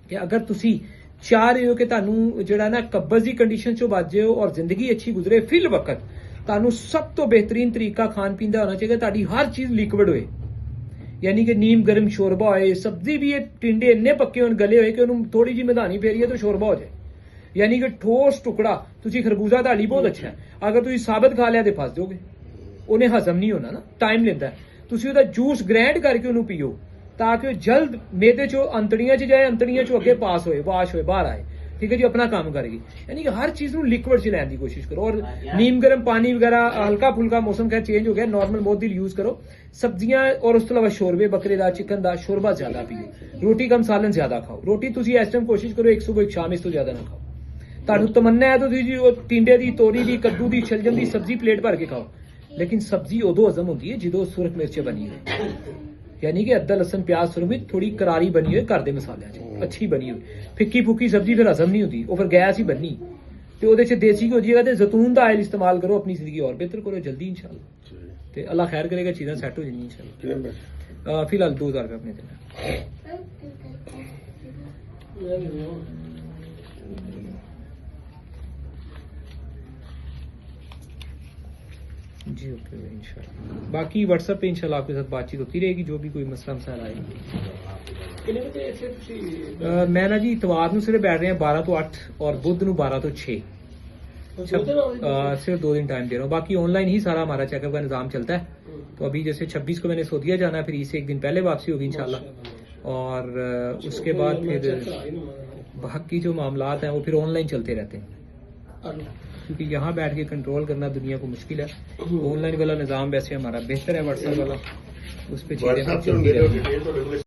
कि अगर तुसी चाह रहे हो कि तुहानू जिहड़ा ना कब्ज की कंडीशन चो बच जाओ और जिंदगी अच्छी गुजरे फिल वक्त तुहानू सब तो बेहतरीन तरीका खान पीन का होना चाहिए तुहाडी हर चीज़ लिक्विड होए यानी कि नीम गर्म शोरबा होए सब्जी भी ये टिंडे इन्ने पक्के होन गले होए कि उन्होंने थोड़ी जी मधानी फेरिए तो शोरबा हो जाए यानी कि ठोस टुकड़ा तुसी खरबूजा ताली बहुत अच्छा है अगर तुसी साबित खा लिया तो फस जाओगे उन्हें हजम नहीं होना ना टाइम लेंदा है तुसी उहदा जूस ग्राइंड करके उन्होंने पीओ ताकि जल्द मेदे चो अंतड़ियां च जाए अंतड़ियां चो अगे पास होए वाश होए बाहर आए ठीक है जी अपना काम करेगी यानी कि हर चीज लिक्विड च लैन की कोशिश करो और नीम गर्म पानी वगैरह हल्का फुल्का मौसम खैर चेंज हो गया नॉर्मल मोदी यूज करो सब्जियां और उस तो अलावा शोरबे बकरे का चिकन का शोरबा ज्यादा पियो रोटी कम सालन ज्यादा खाओ रोटी तुसी इस टाइम कोशिश करो एक सुबह एक शाम इस तो ज्यादा ना खाओ तुहानू तमन्ना है तो तुसी टिंडे की तोरी की कद्दू की शलजम की सब्जी प्लेट भर के खाओ लेकिन सब्जी उदो हजम होती है जो सुरख मिर्च बनी हुई यानी कि अद्धा लसन प्याज सुरख मिर्च थोड़ी करारी बनी हुई घर के मसाले अच्छी बनी हुई फिक्की फुक्की सब्जी फिर हजम नहीं होती वो फिर गैस ही बननी तो वो देसी घी हो जाएगा तो जैतून का आयल इस्तेमाल करो अपनी जिंदगी और बेहतर करो जल्दी इंशाल्लाह तो अल्लाह खैर करेगा चीज़ें सैट हो जाएंगी इंशाल्लाह फिलहाल 2000 रुपये अपने देना जी ओके इंशाल्लाह बाकी व्हाट्सएप पे इंशाल्लाह आपके साथ बातचीत होती रहेगी जो भी कोई मसला मसाला आए मैं ना जी इतवार ਨੂੰ सिर्फ बैठ रहे हैं 12 तो 8 और बुध ਨੂੰ 12 तो 6 सिर्फ 2 दिन टाइम दे रहा हूँ बाकी ऑनलाइन ही सारा हमारा चेकअप का निजाम चलता है तो अभी जैसे 26 को मैंने सऊदीया जाना है फिर इससे एक दिन पहले वापसी होगी इंशाल्लाह और उसके बाद फिर बाकी जो मामलात हैं वो फिर ऑनलाइन चलते रहते हैं क्योंकि यहाँ बैठ के कंट्रोल करना दुनिया को मुश्किल है ऑनलाइन वाला निज़ाम वैसे हमारा बेहतर है व्हाट्सएप वाला उस पर चीज़ें